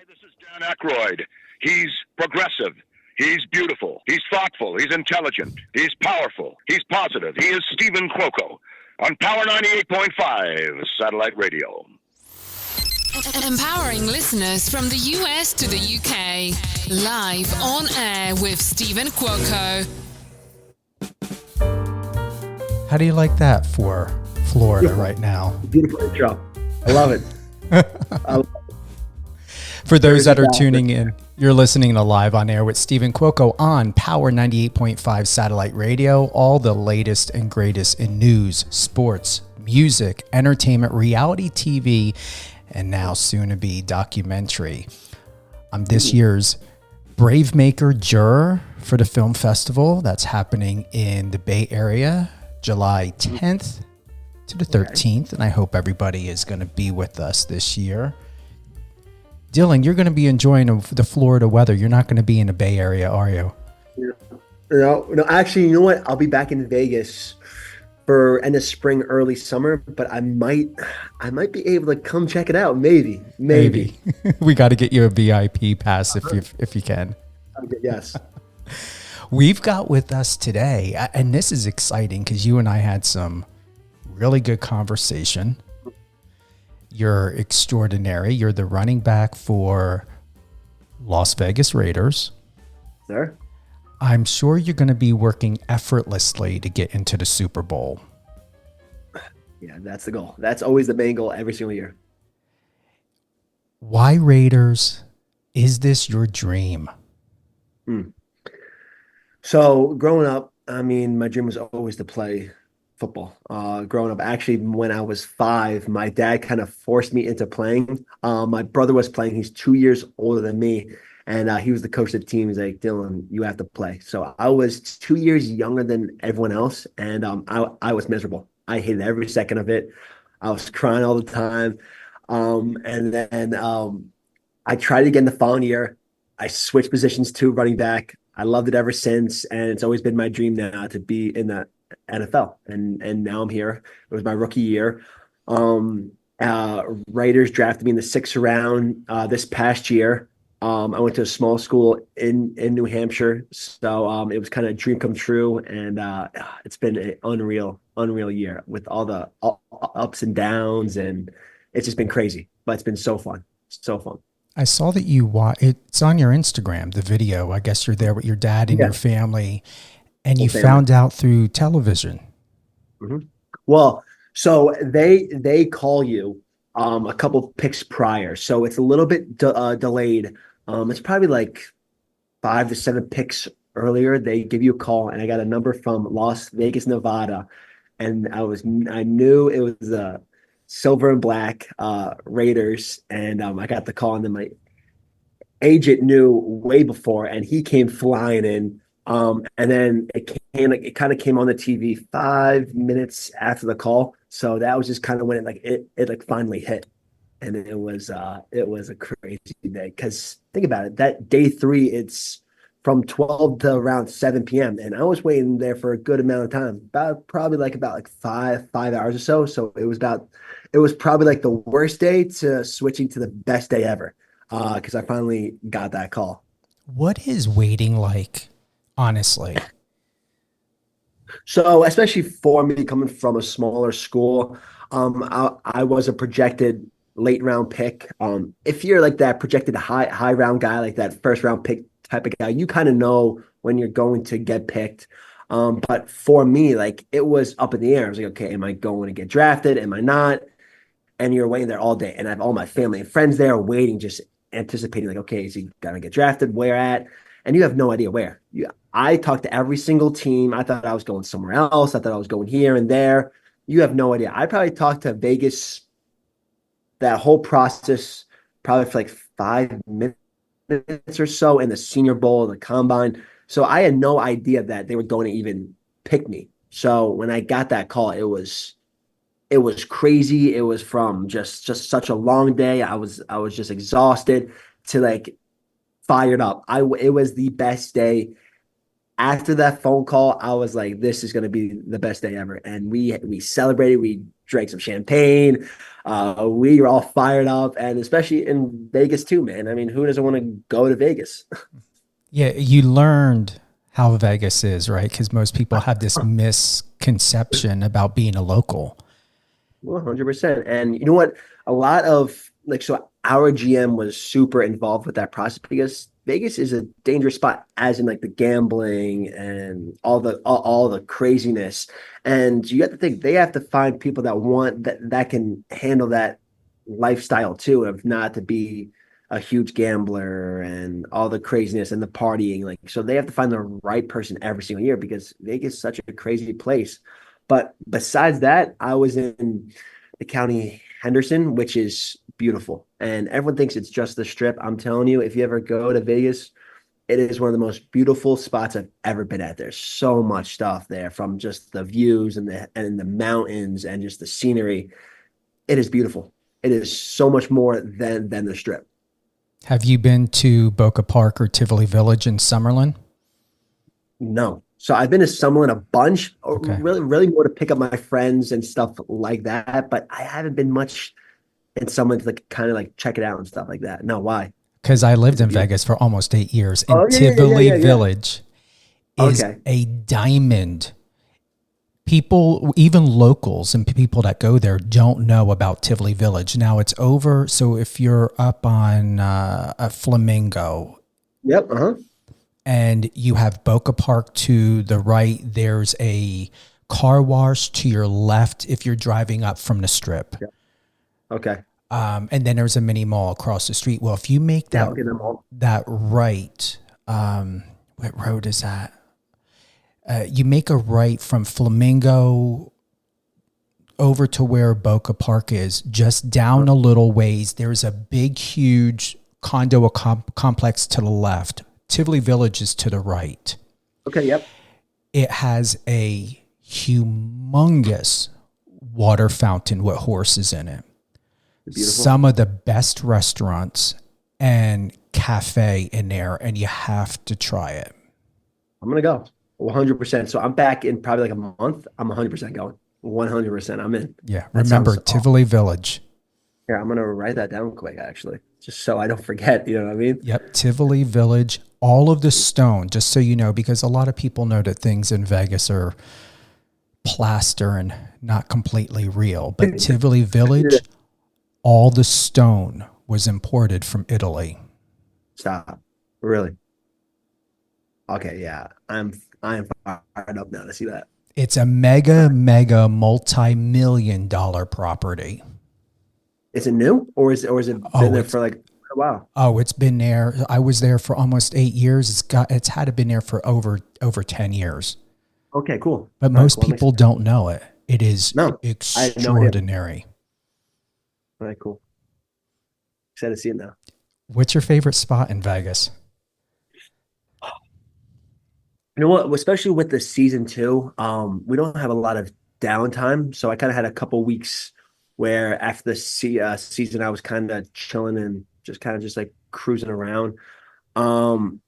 This is Dan Aykroyd. He's progressive. He's beautiful. He's thoughtful. He's intelligent. He's powerful. He's positive. He is Stephen Cuoco on Power 98.5 Satellite Radio. Empowering listeners from the US to the UK. Live on air with Stephen Cuoco. How do you like that for Florida right now? Beautiful intro. I love it. I love it. For those that are tuning in, you're listening to Live on Air with Stephen Cuoco on Power 98.5 Satellite Radio. All the latest and greatest in news, sports, music, entertainment, reality TV, and now soon to be documentary. I'm this year's Brave Maker juror for the film festival that's happening in the Bay Area, July 10th to the 13th. And I hope everybody is going to be with us this year. Dylan, you're going to be enjoying the Florida weather. You're not going to be in the Bay Area, are you? No, actually, you know what? I'll be back in Vegas for end of spring, early summer, but I might be able to come check it out. Maybe. We got to get you a VIP pass if you can. Yes. We've got with us today, and this is exciting because you and I had some really good conversation. You're extraordinary. You're the running back for Las Vegas Raiders. Sir? I'm sure you're going to be working effortlessly to get into the Super Bowl. Yeah, that's the goal. That's always the main goal every single year. Why Raiders? Is this your dream? So growing up, I mean, my dream was always to play football. Growing up, actually, when I was 5, my dad kind of forced me into playing. My brother was playing. He's 2 years older than me. And he was the coach of the team. He's like, Dylan, you have to play. So I was 2 years younger than everyone else. And I was miserable. I hated every second of it. I was crying all the time. And then I tried again the following year. I switched positions to running back. I loved it ever since. And it's always been my dream now to be in the NFL. And now I'm here. It was my rookie year. Raiders drafted me in the 6th round this past year. I went to a small school in New Hampshire. So it was kind of a dream come true. And it's been an unreal year with all the ups and downs. And it's just been crazy. But it's been so fun. So fun. I saw that it's on your Instagram, the video. I guess you're there with your dad and your family. And you found out through television. Mm-hmm. Well, so they call you a couple picks prior. So it's a little bit delayed. It's probably like 5 to 7 picks earlier. They give you a call, and I got a number from Las Vegas, Nevada, and I knew it was the silver and black Raiders, and I got the call, and then my agent knew way before, and he came flying in. And then it kind of came on the TV 5 minutes after the call. So that was just kind of when it finally hit. And it was a crazy day. Because think about it, that day 3, it's from 12 to around 7 p.m. And I was waiting there for a good amount of time, probably about 5 hours or so. So it was probably like the worst day to switching to the best day ever. Because I finally got that call. What is waiting like? Honestly. So especially for me coming from a smaller school, I was a projected late round pick. If you're like that projected high round guy, like that first round pick type of guy, you kind of know when you're going to get picked. But for me, like it was up in the air. I was like, okay, am I going to get drafted? Am I not? And you're waiting there all day. And I have all my family and friends there waiting, just anticipating like, okay, is he going to get drafted? Where at? And you have no idea where. I talked to every single team. I thought I was going somewhere else. I thought I was going here and there. You have no idea. I probably talked to Vegas that whole process probably for like 5 minutes or so in the Senior Bowl, the Combine. So I had no idea that they were going to even pick me. So when I got that call, it was crazy. It was from just such a long day. I was just exhausted to like fired up. It was the best day. After that phone call, I was like, this is going to be the best day ever. And we celebrated. We drank some champagne. We were all fired up, and especially in Vegas too, man. I mean, who doesn't want to go to Vegas? Yeah, you learned how Vegas is, right? Because most people have this misconception about being a local. 100%. And you know what? A lot of so our GM was super involved with that process because Vegas is a dangerous spot, as in like the gambling and all the craziness. And you have to think they have to find people that want that can handle that lifestyle too, of not to be a huge gambler and all the craziness and the partying. Like, so they have to find the right person every single year because Vegas is such a crazy place. But besides that, I was in the county Henderson, which is beautiful. And everyone thinks it's just the Strip. I'm telling you, if you ever go to Vegas, it is one of the most beautiful spots I've ever been at. There's so much stuff there, from just the views and the mountains and just the scenery. It is beautiful. It is so much more than the Strip. Have you been to Boca Park or Tivoli Village in Summerlin? No. So I've been to Summerlin a bunch, Okay. really more to pick up my friends and stuff like that. But I haven't been much in Summerlin to like kind of like check it out and stuff like that. No, why? Because I lived in Vegas for almost 8 years, and Oh, yeah, Tivoli yeah. Village is Okay. a diamond. People, even locals and people that go there, don't know about Tivoli Village. Now it's over. So if you're up on a Flamingo Yep. and you have Boca Park to the right, there's a car wash to your left if you're driving up from the Strip. Yeah. Okay. And then there's a mini mall across the street. Well, if you make Yeah, I'll get them all. that right, what road is that? You make a right from Flamingo over to where Boca Park is, just down a little ways. There's a big, huge condo complex to the left. Tivoli Village is to the right. Okay. Yep. It has a humongous water fountain with horses in it. Beautiful. Some of the best restaurants and cafe in there, and you have to try it. I'm gonna go 100%. So I'm back in probably like a month. I'm 100% going. 100%. I'm in. Yeah. That Remember, sounds Tivoli Village. Here, I'm gonna write that down quick, actually, just so I don't forget. You know what I mean? Yep. Tivoli Village. All of the stone, just so you know, because a lot of people know that things in Vegas are plaster and not completely real. But Tivoli Village, all the stone was imported from Italy. Stop. Really? Okay. Yeah. I am fired up now to see that. It's a mega multi-million-dollar property. Is it new, or is it been there for like a while? Oh, it's been there. I was there for almost 8 years. It's had to been there for over 10 years. Okay. Cool. But All right, most cool. That makes people don't know it. It is No, I had no idea. extraordinary. All right. Cool. Excited to see it now. What's your favorite spot in Vegas? You know what? Especially with the season two, we don't have a lot of downtime, so I kind of had a couple weeks where after the season, I was kind of chilling and just like cruising around. I'm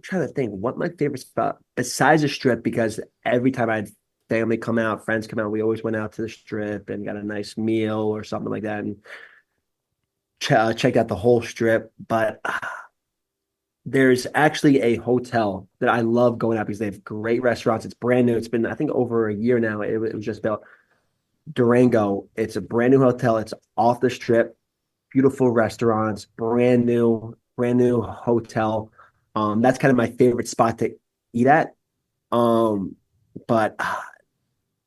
trying to think what my favorite spot besides the Strip, because every time I had family come out, friends come out, we always went out to the Strip and got a nice meal or something like that, and checked out the whole Strip. But there's actually a hotel that I love going out because they have great restaurants. It's brand new. It's been, I think, over a year now. It was just built. Durango. It's a brand new hotel. It's off the Strip. Beautiful restaurants. Brand new hotel. That's kind of my favorite spot to eat at. But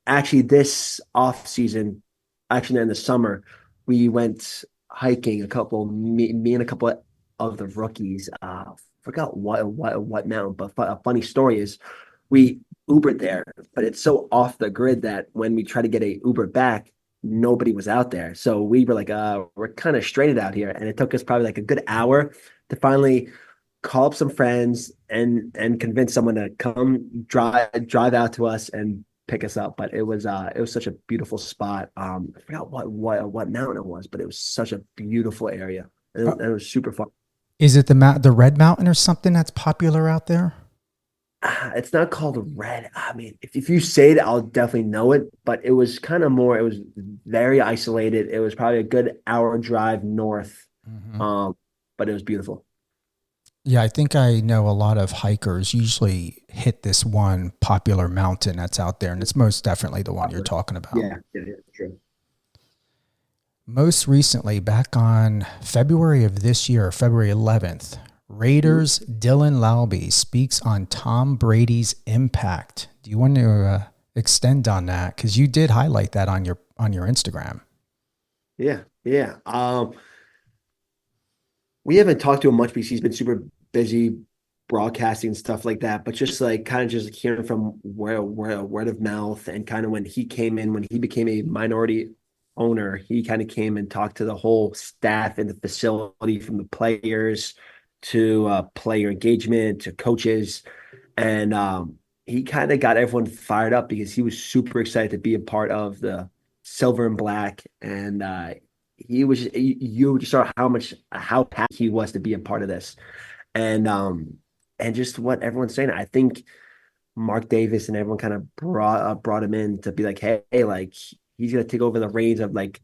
actually, this off season, actually in the summer, we went hiking. Me and a couple of the rookies. Forgot what mountain, but a funny story is we Ubered there, but it's so off the grid that when we try to get a Uber back, nobody was out there. So we were like, we're kind of stranded out here. And it took us probably like a good hour to finally call up some friends and convince someone to come drive out to us and pick us up. But it was such a beautiful spot. I forgot what mountain it was, but it was such a beautiful area. And it was super fun. Is it the Red Mountain or something that's popular out there? It's not called red. I mean, if you say it, I'll definitely know it. But it was kind of more. It was very isolated. It was probably a good hour drive north. Hmm. Um, but it was beautiful. Yeah, I think I know a lot of hikers usually hit this one popular mountain that's out there, and it's most definitely the one you're talking about. Yeah, yeah, true. Most recently, back on February of this year, February 11th, Raiders Dylan Laube speaks on Tom Brady's impact. Do you want to extend on that? Because you did highlight that on your Instagram. Yeah, yeah. We haven't talked to him much because he's been super busy broadcasting and stuff like that. But just like kind of just hearing from where word of mouth, and kind of when he came in, when he became a minority owner, he kind of came and talked to the whole staff in the facility, from the players to player engagement to coaches, and he kind of got everyone fired up because he was super excited to be a part of the silver and black, and he was you just saw how happy he was to be a part of this, and just what everyone's saying. I think Mark Davis and everyone kind of brought him in to be like, hey, like he's gonna take over the reins of like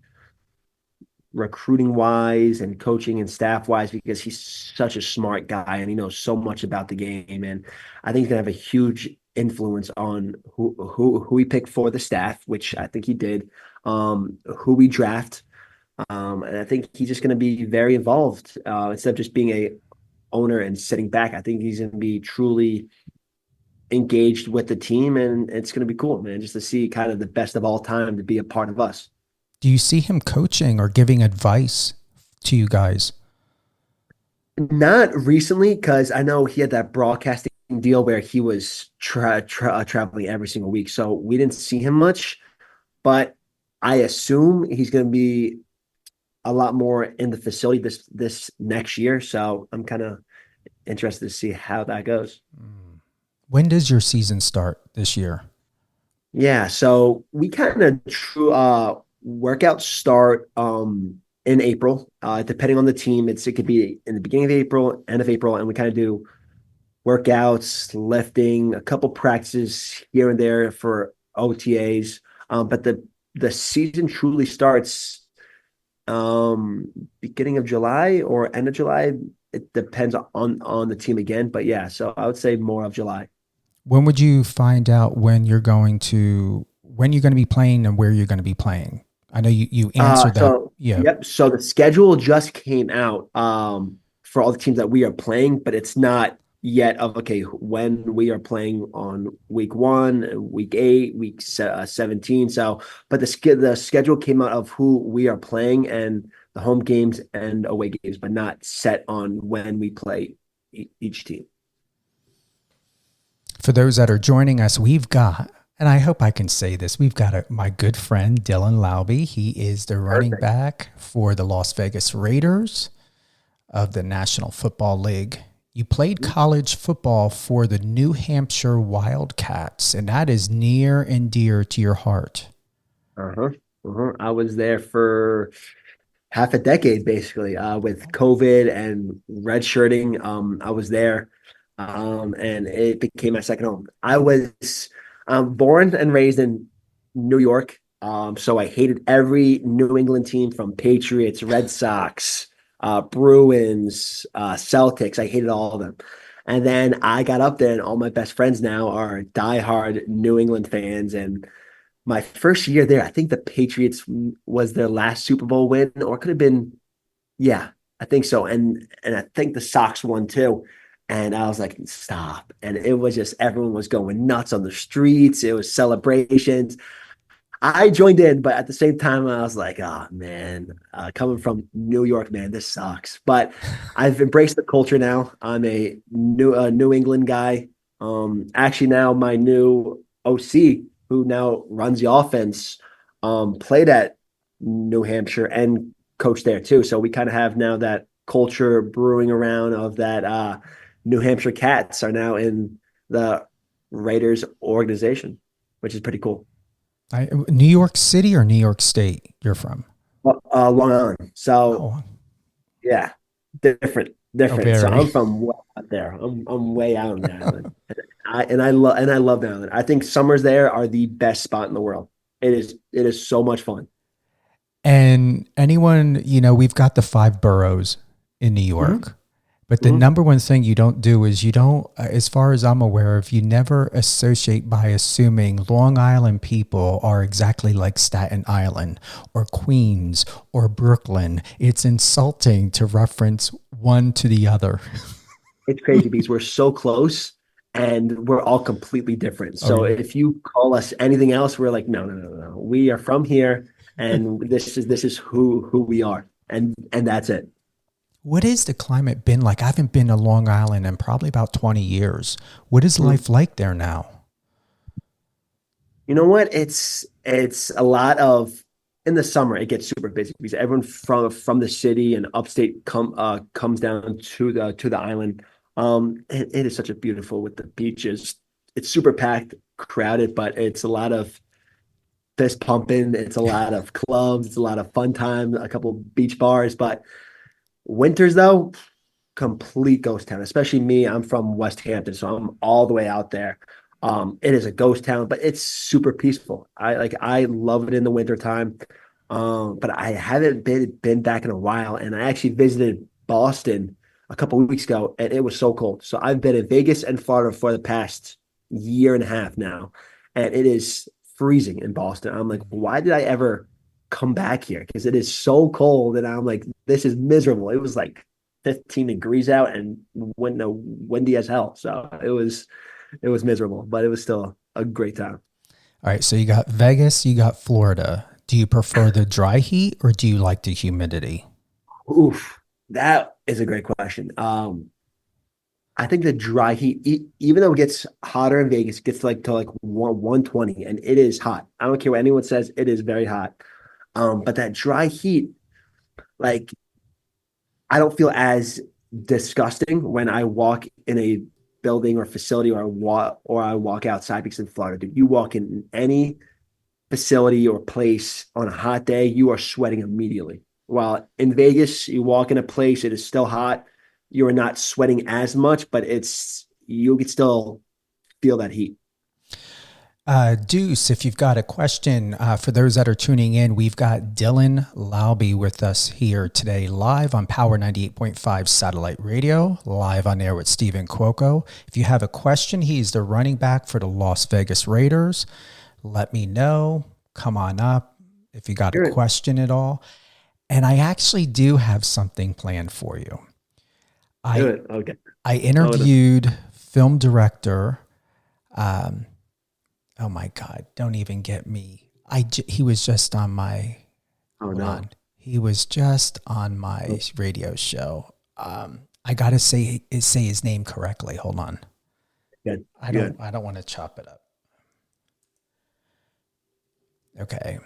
recruiting wise and coaching and staff wise, because he's such a smart guy and he knows so much about the game. And I think he's gonna have a huge influence on who we pick for the staff, which I think he did, who we draft. And I think he's just gonna be very involved, instead of just being a owner and sitting back. I think he's gonna be truly engaged with the team, and it's gonna be cool, man, just to see kind of the best of all time to be a part of us. Do you see him coaching or giving advice to you guys? Not recently, because I know he had that broadcasting deal where he was traveling every single week, so we didn't see him much. But I assume he's going to be a lot more in the facility this next year. So I'm kind of interested to see how that goes. When does your season start this year? Yeah, so we kind of true workouts start in April. Depending on the team, it could be in the beginning of April, end of April, and we kind of do workouts, lifting, a couple practices here and there for OTAs. But the season truly starts beginning of July or end of July. It depends on the team again. But yeah, so I would say more of July. When would you find out when you're going to be playing and where you're going to be playing? I know you answered that. So, Yeah. Yep. So the schedule just came out for all the teams that we are playing, but it's not yet of okay when we are playing on week 1, week 8, week 17. So, but the schedule came out of who we are playing and the home games and away games, but not set on when we play each team. For those that are joining us, we've got, and I hope I can say this, we've got my good friend Dylan Laube. He is the running back for the Las Vegas Raiders of the National Football League. You played college football for the New Hampshire Wildcats, and that is near and dear to your heart. I was there for half a decade, basically, with COVID and redshirting. I was there, and it became my second home. I was born and raised in New York, so I hated every New England team, from Patriots, Red Sox, Bruins, Celtics. I hated all of them. And then I got up there, and all my best friends now are diehard New England fans. And my first year there, I think the Patriots was their last Super Bowl win, or it could have been, yeah, I think so. And I think the Sox won too. And I was like, stop. And it was just, everyone was going nuts on the streets. It was celebrations. I joined in, but at the same time, I was like, oh man, coming from New York, man, this sucks. But I've embraced the culture now. I'm a New England guy. Actually, now my new OC, who now runs the offense, played at New Hampshire and coached there too. So we kind of have now that culture brewing around of that. New Hampshire Cats are now in the Raiders organization, which is pretty cool. New York City or New York State you're from? Long Island. So, yeah, different Oh, different. So very. I'm from way out there. I'm way out on the island. And I love the island. I think summers there are the best spot in the world. It is so much fun. And anyone, we've got the five boroughs in New Hmm. York, but the Hmm. number one thing you don't do is you don't, as far as I'm aware of, you never associate by assuming Long Island people are exactly like Staten Island or Queens or Brooklyn. It's insulting to reference one to the other. It's crazy because we're so close and we're all completely different. Oh, So yeah. if you call us anything else, we're like, no, no, no, no. We are from here, and this is who we are, and that's it. What has the climate been like? I haven't been to Long Island in probably about 20 years. What is life like there now? You know what? It's a lot of in the summer it gets super busy because everyone from the city and upstate comes down to the island. It is such a beautiful with the beaches. It's super packed, crowded, but it's a lot of fist pumping. It's a lot of clubs. It's a lot of fun time. A couple beach bars. But winters though, complete ghost town, especially me. I'm from West Hampton, so I'm all the way out there. It is a ghost town, but it's super peaceful. I love it in the wintertime. But I haven't been back in a while, and I actually visited Boston a couple of weeks ago, and it was so cold. So I've been in Vegas and Florida for the past year and a half now, and it is freezing in Boston. I'm like, why did I ever come back here? Because it is so cold, and I'm like, this is miserable. It was like 15 degrees out and windy as hell. So it was miserable, but it was still a great time. All right, so you got Vegas, you got Florida. Do you prefer the dry heat or do you like the humidity? Oof, that is a great question. I think the dry heat, even though it gets hotter in Vegas, it gets to like 120, and it is hot. I don't care what anyone says, it is very hot. But that dry heat, like I don't feel as disgusting when I walk in a building or facility or I walk outside because in Florida, dude, you walk in any facility or place on a hot day, you are sweating immediately. While in Vegas, you walk in a place, it is still hot. You are not sweating as much, but you can still feel that heat. Deuce, if you've got a question for those that are tuning in, we've got Dylan Laube with us here today, live on Power 98.5 Satellite Radio, live on air with Stephen Cuoco. If you have a question, he's the running back for the Las Vegas Raiders. Let me know. Come on up if you got a Good. question at all. And I actually do have something planned for you. I Good. Okay. I Oh, no. interviewed film director. Um, oh my God! Don't even get me. He was just on my. Oh, Hold no. on. He was just on my radio show. I gotta say his name correctly. Hold on. Good. I Good. don't want to chop it up. Okay.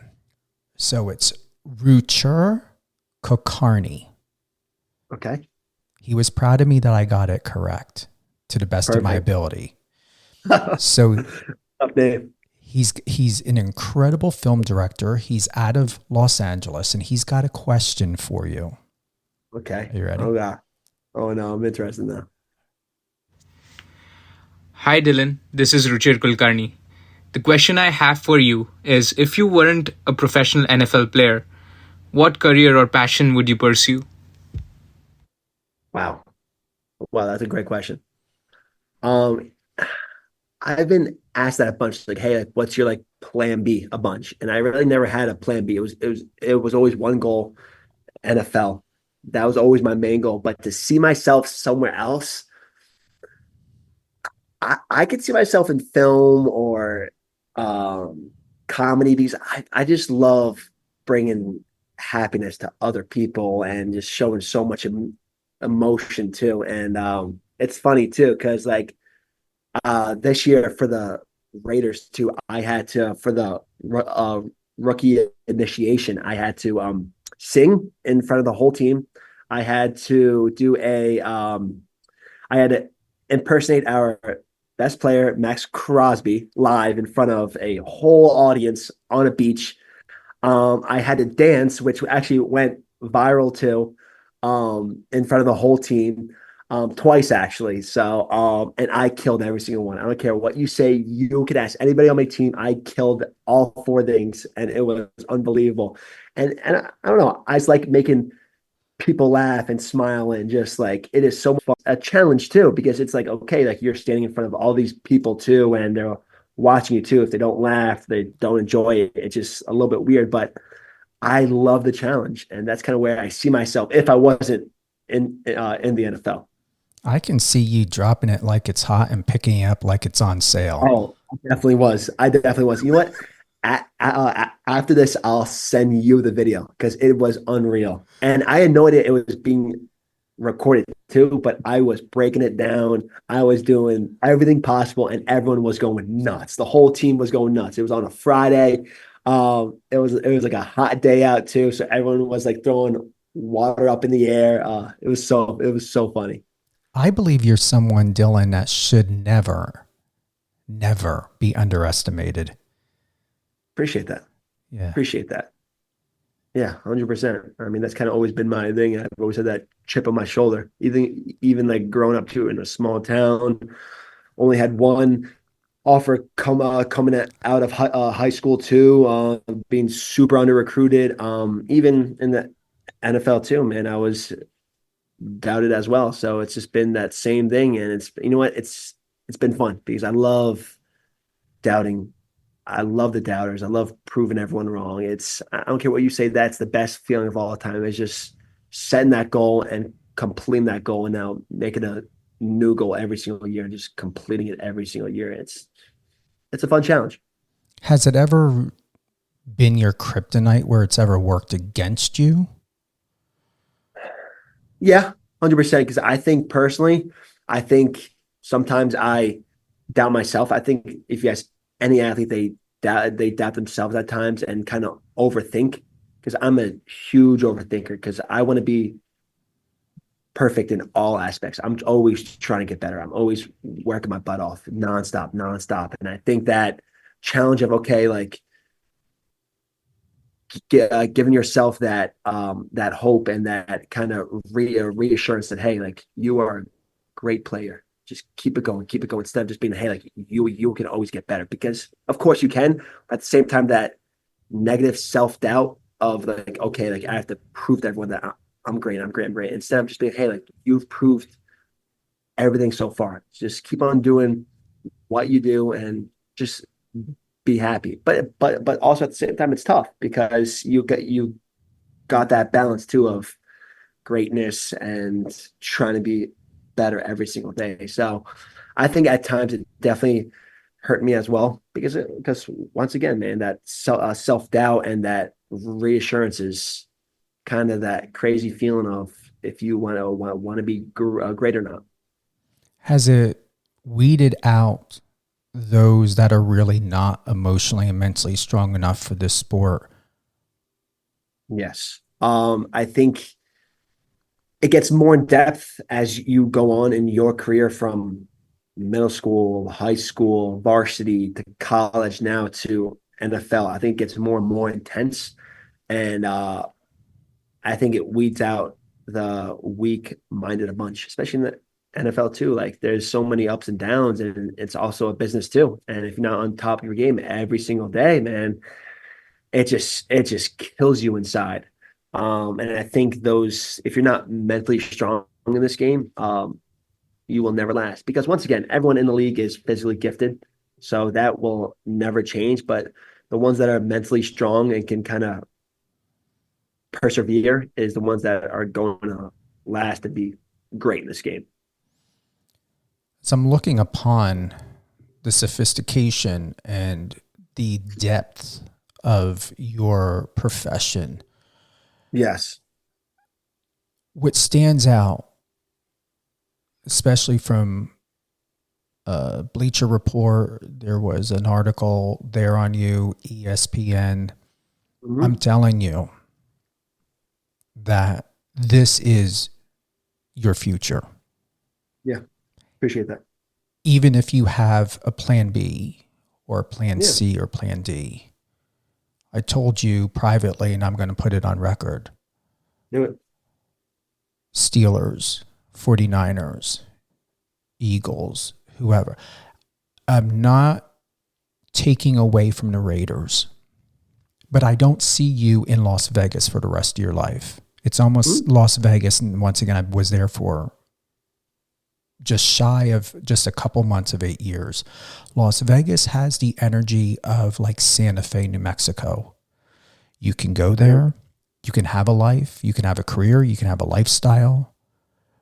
So it's Rucher Kokarni. Okay. He was proud of me that I got it correct to the best of my Perfect. ability. So Up there. he's an incredible film director. He's out of Los Angeles and he's got a question for you. Okay. Are you ready? Oh, God. Oh, no. I'm interested now. Hi Dylan, this is Ruchir Kulkarni. The question I have for you is if you weren't a professional NFL player, what career or passion would you pursue? Wow. Wow. That's a great question. Um, I've been asked that a bunch, like, hey, like, what's your like plan B a bunch? And I really never had a plan B. It was always one goal, NFL. That was always my main goal. But to see myself somewhere else, I could see myself in film or um, comedy because I just love bringing happiness to other people and just showing so much emotion too. And it's funny too because like this year for the Raiders too, I had to for the rookie initiation, I had to sing in front of the whole team. I had to do I had to impersonate our best player, Max Crosby, live in front of a whole audience on a beach. I had to dance, which actually went viral too. in front of the whole team, twice actually. So, and I killed every single one. I don't care what you say. You can ask anybody on my team. I killed all four things, and it was unbelievable. And I don't know. I just like making people laugh and smile, and just like it is so much fun. A challenge too, because it's like, okay, like you're standing in front of all these people too, and they're watching you too. If they don't laugh, they don't enjoy it. It's just a little bit weird, but I love the challenge, and that's kind of where I see myself if I wasn't in the NFL. I can see you dropping it like it's hot and picking it up like it's on sale. Oh, I definitely was. I definitely was. You know what? After this, I'll send you the video because it was unreal. And I had no idea it was being recorded too, but I was breaking it down. I was doing everything possible, and everyone was going nuts. The whole team was going nuts. It was on a Friday. It was like a hot day out too, so everyone was like throwing water up in the air. It was so funny. I believe you're someone, Dylan, that should never, never be underestimated. Appreciate that. Yeah. Appreciate that. Yeah, 100%. I mean, that's kind of always been my thing. I've always had that chip on my shoulder. Even like growing up too in a small town, only had one offer coming out of high school too. Being super under recruited. Even in the NFL too, man, I was doubted as well. So it's just been that same thing, and it's been fun because I love doubting. I love the doubters. I love proving everyone wrong. I don't care what you say. That's the best feeling of all time, is just setting that goal and completing that goal, and now making a new goal every single year and just completing it every single year. It's a fun challenge. Has it ever been your kryptonite where it's ever worked against you? Yeah, 100%. Because I think personally, I think sometimes I doubt myself. I think if you ask any athlete, they doubt themselves at times and kind of overthink. Because I'm a huge overthinker, because I want to be perfect in all aspects. I'm always trying to get better. I'm always working my butt off nonstop. And I think that challenge of, okay, like giving yourself that that hope and that kind of reassurance that, hey, like you are a great player. Just keep it going, instead of just being, hey, like you can always get better, because of course you can. But at the same time, that negative self-doubt of like, okay, like I have to prove to everyone that I'm great. Instead of just being, hey, like you've proved everything so far. Just keep on doing what you do and just be happy. But also at the same time, it's tough because you got that balance too of greatness and trying to be better every single day. So I think at times it definitely hurt me as well, because once again, man, that self-doubt and that reassurance is kind of that crazy feeling of if you want to be great or not. Has it weeded out those that are really not emotionally and mentally strong enough for this sport? Yes. I think it gets more in depth as you go on in your career, from middle school, high school, varsity to college, now to NFL. I think it gets more and more intense. And I think it weeds out the weak-minded a bunch, especially in the NFL too. Like there's so many ups and downs, and it's also a business too. And if you're not on top of your game every single day, man, it just kills you inside. And I think if you're not mentally strong in this game, you will never last, because once again, everyone in the league is physically gifted. So that will never change. But the ones that are mentally strong and can kind of persevere is the ones that are going to last and be great in this game. So I'm looking upon the sophistication and the depth of your profession. Yes. What stands out, especially from Bleacher Report, there was an article there on you, ESPN. Mm-hmm. I'm telling you that this is your future. Yeah. Appreciate that. Even if you have a plan B or a plan C or plan D, I told you privately, and I'm going to put it on record. Do it. Steelers, 49ers, Eagles, whoever. I'm not taking away from the Raiders, but I don't see you in Las Vegas for the rest of your life. It's almost Las Vegas, and once again, I was there for just shy of just a couple months of 8 years. Las Vegas has the energy of like Santa Fe, New Mexico. You can go there, you can have a life, you can have a career, you can have a lifestyle,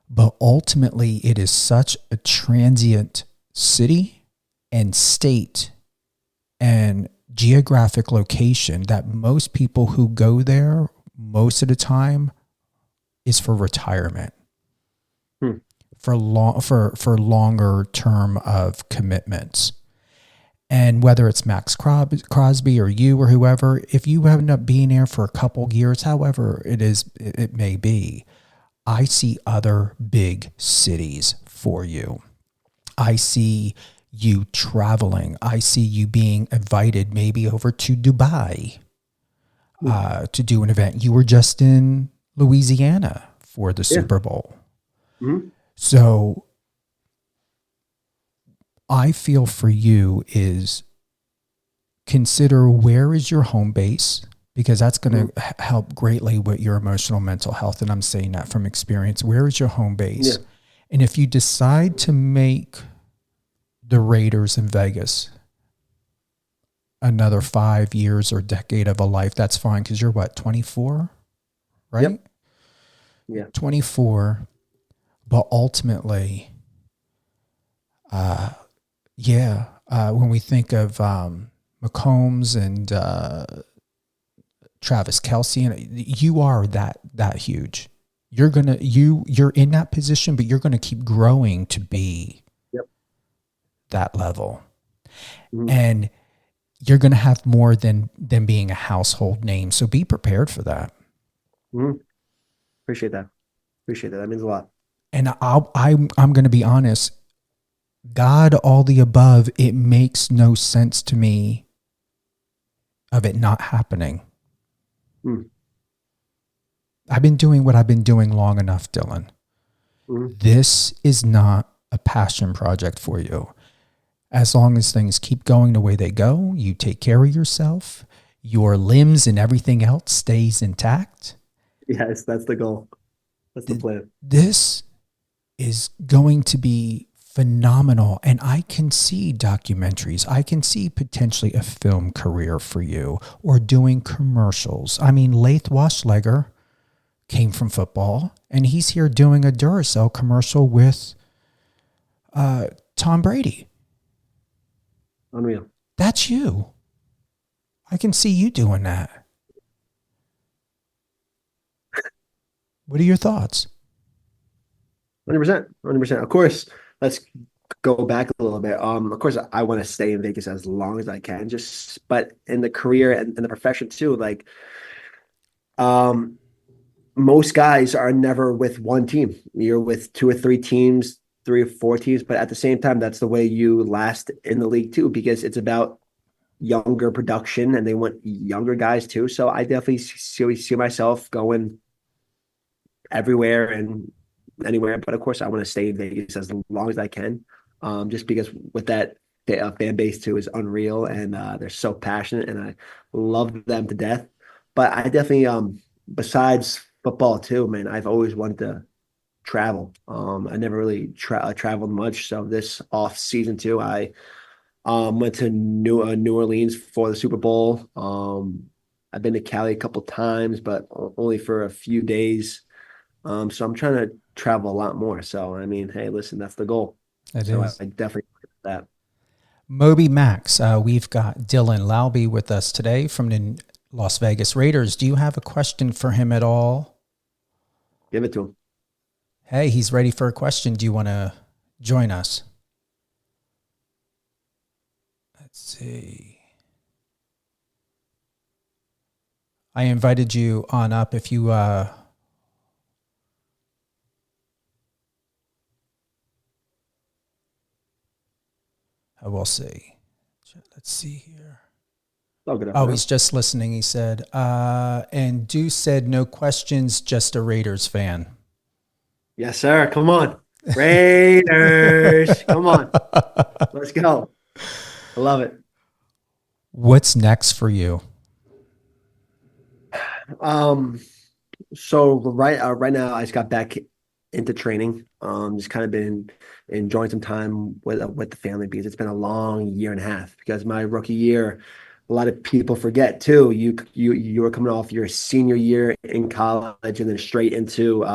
but ultimately it is such a transient city and state and geographic location that most people who go there most of the time is for retirement. For longer term of commitments. And whether it's Max Crosby or you or whoever, if you end up being there for a couple years, however it may be, I see other big cities for you. I see you traveling. I see you being invited maybe over to Dubai to do an event. You were just in Louisiana for the Super Bowl. Mm-hmm. So I feel for you is consider where is your home base, because that's going to help greatly with your emotional mental health. And I'm saying that from experience. Where is your home base? Yeah. And if you decide to make the Raiders in Vegas another 5 years or decade of a life, that's fine. Cause you're what, 24, right? Yep. Yeah. 24. But ultimately, when we think of Mahomes and Travis Kelce, and you are that huge. You're in that position, but you're gonna keep growing to be that level, and you're gonna have more than being a household name. So be prepared for that. Appreciate that. That means a lot. And I'm going to be honest, God, all the above, it makes no sense to me of it not happening. I've been doing what I've been doing long enough, Dylan. This is not a passion project for you. As long as things keep going the way they go, you take care of yourself, your limbs and everything else stays intact. Yes, that's the goal. That's the plan. This is going to be phenomenal. And I can see documentaries. I can see potentially a film career for you or doing commercials. I mean, Laith Washlegger came from football and he's here doing a Duracell commercial with Tom Brady. Unreal. That's you. I can see you doing that. What are your thoughts? 100%. Of course, let's go back a little bit. Of course, I want to stay in Vegas as long as I can. But in the career and in the profession too, like, most guys are never with one team. You're with 2 or 3 teams, 3 or 4 teams. But at the same time, that's the way you last in the league too, because it's about younger production and they want younger guys too. So I definitely see myself going everywhere and anywhere, but of course I want to stay in Vegas as long as I can, just because with that fan base too is unreal, and they're so passionate and I love them to death. But I definitely besides football too, man, I've always wanted to travel. I never really traveled much, so this off season too, I went to New Orleans for the Super Bowl. I've been to Cali a couple times, but only for a few days. So I'm trying to travel a lot more. So, I mean, hey, listen, that's the goal. I definitely that. Moby Max, we've got Dylan Laube with us today from the Las Vegas Raiders. Do you have a question for him at all? Give it to him. Hey, he's ready for a question. Do you want to join us? Let's see. I invited you on up if you we'll see. Let's see here. He's just listening. He said, and Deuce said, no questions, just a Raiders fan. Yes, sir. Come on. Raiders. Come on. Let's go. I love it. What's next for you? Um, so right now I just got back into training. Just kind of been enjoying some time with the family because it's been a long year and a half. Because my rookie year, a lot of people forget too. You were coming off your senior year in college and then straight into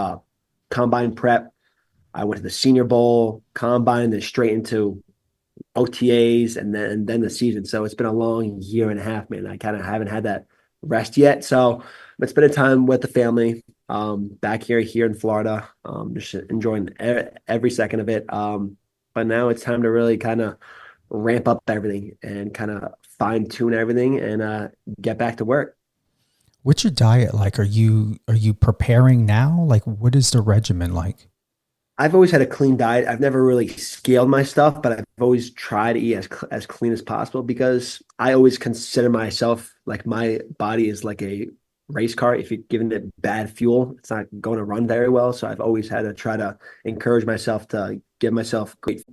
combine prep. I went to the Senior Bowl, combine, then straight into OTAs and then the season. So it's been a long year and a half, man. I kind of haven't had that rest yet. So I'm spending time with the family back here in Florida. Just enjoying every second of it. But now it's time to really kind of ramp up everything and kind of fine tune everything and get back to work. What's your diet like? Are you preparing now? Like, what is the regimen like? I've always had a clean diet. I've never really scaled my stuff, but I've always tried to eat as clean as possible because I always consider myself like my body is like a race car. If you're giving it bad fuel, it's not going to run very well. So I've always had to try to encourage myself to give myself great.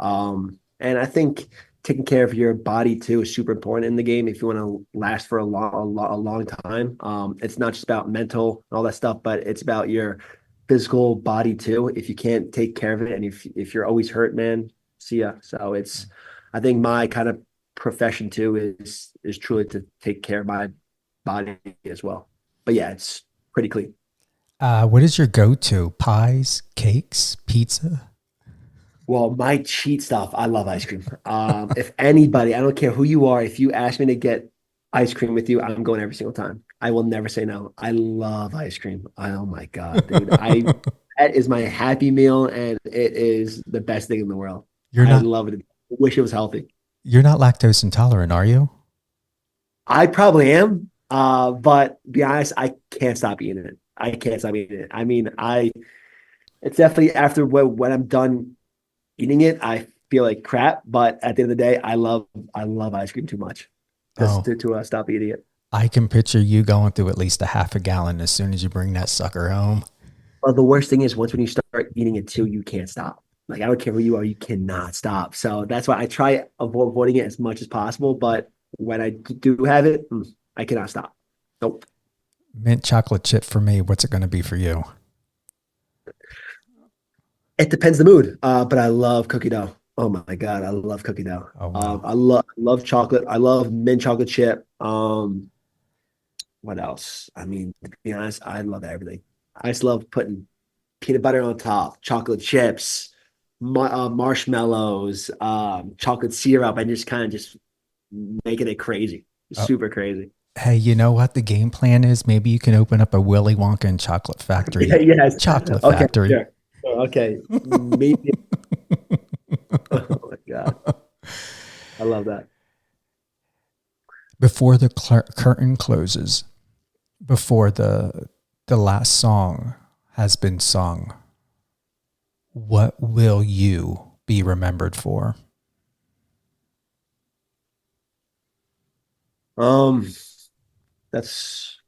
And I think taking care of your body too is super important in the game if you want to last for a long time. It's not just about mental and all that stuff, but it's about your physical body too. If you can't take care of it, and if you're always hurt, man, see ya. So I think my kind of profession too is truly to take care of my body as well. But yeah, it's pretty clean. What is your go-to? Pies, cakes, pizza? Well, my cheat stuff, I love ice cream. If anybody, I don't care who you are, if you ask me to get ice cream with you, I'm going every single time. I will never say no. I love ice cream. Oh my God, dude. That is my happy meal and it is the best thing in the world. I love it. I wish it was healthy. You're not lactose intolerant, are you? I probably am. But to be honest, I can't stop eating it. I can't stop eating it. I mean, it's definitely after when I'm done eating it, I feel like crap. But at the end of the day, I love ice cream too much to stop eating it. I can picture you going through at least a half a gallon as soon as you bring that sucker home. Well, the worst thing is when you start eating it too, you can't stop. Like, I don't care who you are, you cannot stop. So that's why I try avoiding it as much as possible. But when I do have it, I cannot stop. Nope. Mint chocolate chip for me. What's it going to be for you? It depends the mood. But I love cookie dough. Oh my God, I love cookie dough. Oh, wow. I love chocolate. I love mint chocolate chip. What else? I mean, to be honest, I love everything. I just love putting peanut butter on top, chocolate chips, marshmallows, chocolate syrup, and just kind of just making it crazy, super crazy. Hey, you know what the game plan is? Maybe you can open up a Willy Wonka and chocolate factory. Yes. Chocolate Okay, factory. sure. Okay. Maybe. Oh my God. I love that. Before the curtain closes, before the last song has been sung, what will you be remembered for? That's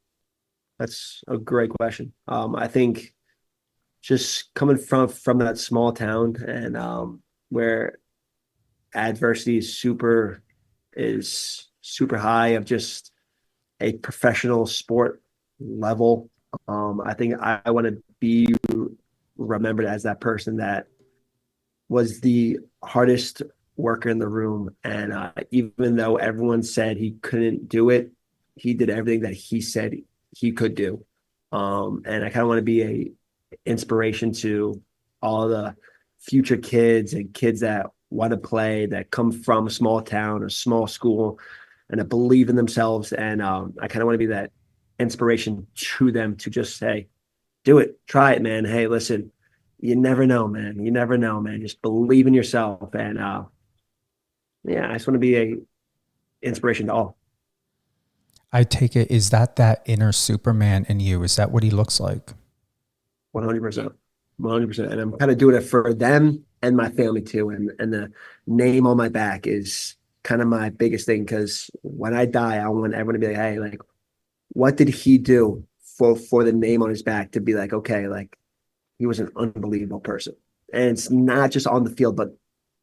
a great question. I think just coming from that small town and where adversity is super high of just a professional sport level. I think I want to be remembered as that person that was the hardest worker in the room. And even though everyone said he couldn't do it, he did everything that he said he could do. And I kind of want to be a inspiration to all the future kids and kids that want to play, that come from a small town or small school and that believe in themselves. And I kind of want to be that inspiration to them to just say, do it, try it, man. Hey, listen, you never know, man. You never know, man. Just believe in yourself. And yeah, I just want to be a inspiration to all. I take it, is that inner Superman in you? Is that what he looks like? 100%. 100%. And I'm kind of doing it for them and my family too. And the name on my back is kind of my biggest thing, because when I die, I want everyone to be like, hey, like, what did he do for the name on his back to be like, okay, like, He was an unbelievable person. And it's not just on the field, but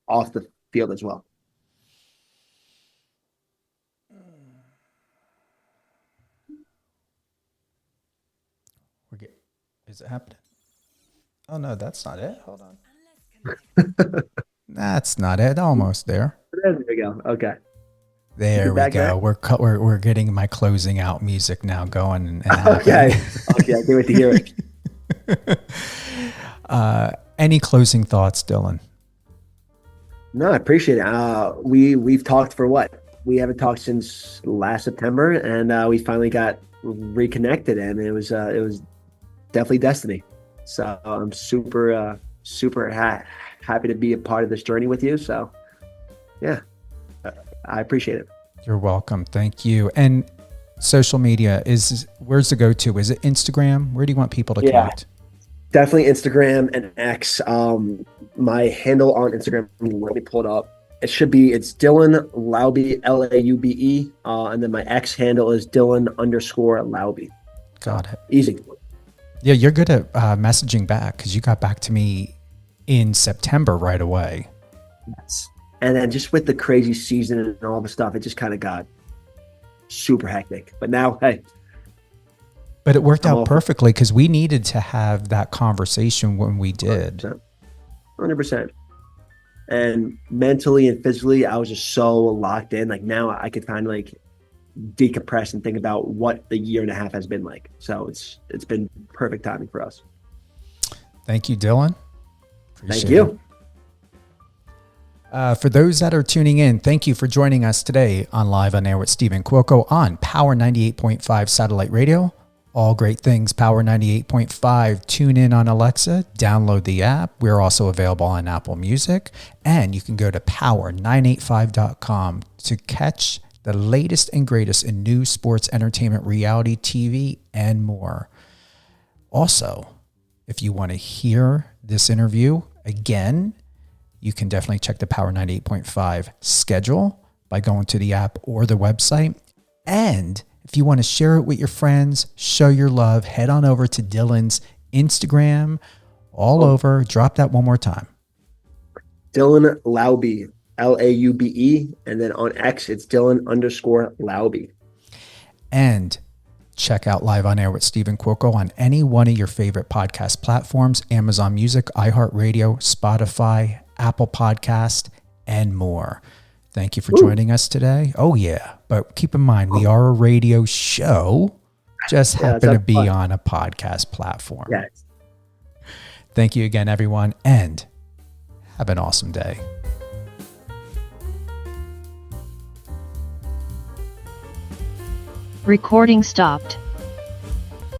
off the field as well. Is it happening? Oh, no, that's not it. Hold on. That's not it. Almost there. There we go. Okay. There we go. We're getting my closing out music now going. And okay. Okay. I can't wait to hear it. Any closing thoughts, Dylan? No, I appreciate it. We've talked for what? We haven't talked since last September, and we finally got reconnected, and it was definitely destiny. So I'm super happy to be a part of this journey with you. So yeah, I appreciate it. You're welcome. Thank you. And social media where's the go-to? Is it Instagram? Where do you want people to connect? Definitely Instagram and X. My handle on Instagram, let me pull it up. It's Dylan Laube, Laube. And then my X handle is Dylan_Laube. Got it. Easy. Yeah, you're good at messaging back because you got back to me in September right away. Yes. And then just with the crazy season and all the stuff, it just kind of got super hectic. But now, hey. But it worked out perfectly because we needed to have that conversation when we did. 100%. And mentally and physically, I was just so locked in. Like now I could kind of like decompress and think about what the year and a half has been like. So it's been perfect timing for us. Thank you, Dylan. Thank you. For those that are tuning in, thank you for joining us today on Live on Air with Stephen Cuoco on Power 98.5 Satellite Radio. All great things, Power 98.5. Tune in on Alexa, download the app. We're also available on Apple Music. And you can go to power985.com to catch the latest and greatest in news, sports, entertainment, reality, TV, and more. Also, if you want to hear this interview again, you can definitely check the Power 98.5 schedule by going to the app or the website. And if you want to share it with your friends, show your love, head on over to Dylan's Instagram, all over. Drop that one more time. Dylan Laube, Laube. And then on X, it's Dylan_Laube. And check out Live on Air with Stephen Cuoco on any one of your favorite podcast platforms, Amazon Music, iHeartRadio, Spotify, Apple Podcast, and more. Thank you for joining us today. Oh, yeah. But keep in mind, we are a radio show. Just happen to be on a podcast platform. Yes. Thank you again, everyone. And have an awesome day. Recording stopped.